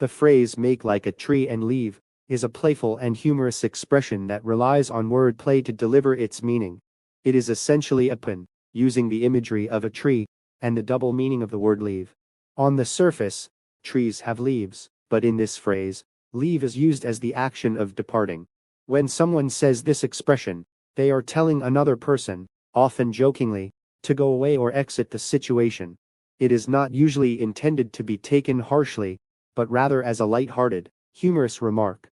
The phrase "make like a tree and leave" is a playful and humorous expression that relies on wordplay to deliver its meaning. It is essentially a pun, using the imagery of a tree and the double meaning of the word leave. On the surface, trees have leaves, but in this phrase, leave is used as the action of departing. When someone says this expression, they are telling another person, often jokingly, to go away or exit the situation. It is not usually intended to be taken harshly, but rather as a lighthearted, humorous remark.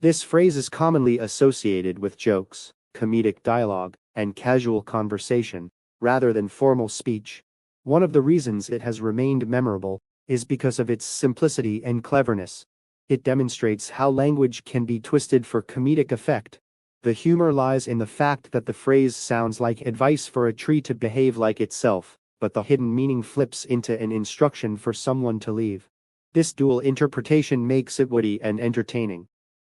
This phrase is commonly associated with jokes, comedic dialogue, and casual conversation, rather than formal speech. One of the reasons it has remained memorable is because of its simplicity and cleverness. It demonstrates how language can be twisted for comedic effect. The humor lies in the fact that the phrase sounds like advice for a tree to behave like itself, but the hidden meaning flips into an instruction for someone to leave. This dual interpretation makes it witty and entertaining.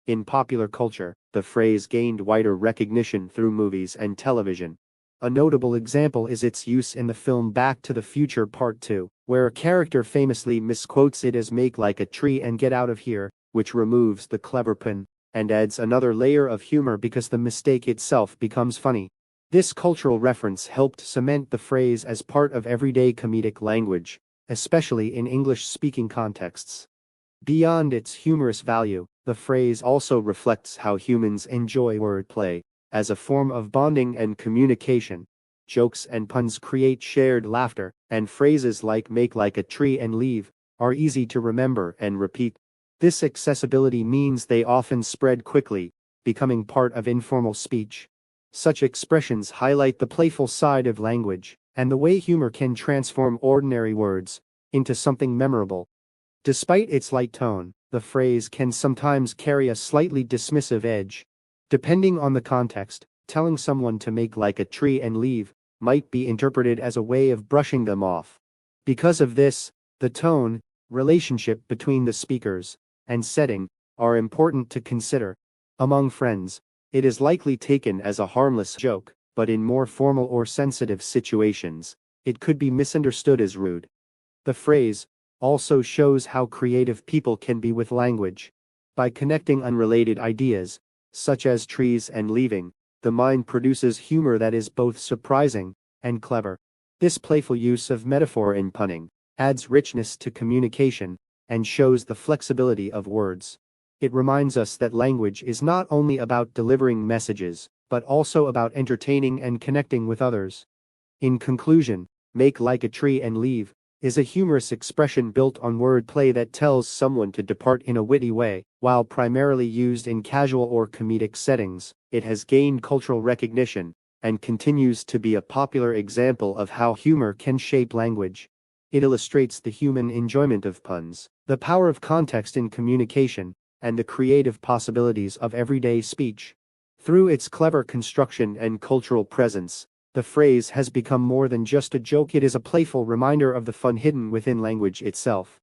In popular culture, the phrase gained wider recognition through movies and television. A notable example is its use in the film Back to the Future Part 2, where a character famously misquotes it as "make like a tree and get out of here," which removes the clever pun and adds another layer of humor because the mistake itself becomes funny. This cultural reference helped cement the phrase as part of everyday comedic language, especially in English-speaking contexts. Beyond its humorous value, the phrase also reflects how humans enjoy wordplay as a form of bonding and communication. Jokes and puns create shared laughter, and phrases like "make like a tree and leave" are easy to remember and repeat. This accessibility means they often spread quickly, becoming part of informal speech. Such expressions highlight the playful side of language and the way humor can transform ordinary words into something memorable. Despite its light tone, the phrase can sometimes carry a slightly dismissive edge. Depending on the context, telling someone to "make like a tree and leave" might be interpreted as a way of brushing them off. Because of this, the tone, relationship between the speakers, and setting are important to consider. Among friends, it is likely taken as a harmless joke, but in more formal or sensitive situations, it could be misunderstood as rude. The phrase also shows how creative people can be with language. By connecting unrelated ideas, such as trees and leaving, the mind produces humor that is both surprising and clever. This playful use of metaphor and punning adds richness to communication and shows the flexibility of words. It reminds us that language is not only about delivering messages, but also about entertaining and connecting with others. In conclusion, "make like a tree and leave" is a humorous expression built on wordplay that tells someone to depart in a witty way. While primarily used in casual or comedic settings, it has gained cultural recognition and continues to be a popular example of how humor can shape language. It illustrates the human enjoyment of puns, the power of context in communication, and the creative possibilities of everyday speech. Through its clever construction and cultural presence, the phrase has become more than just a joke. It is a playful reminder of the fun hidden within language itself.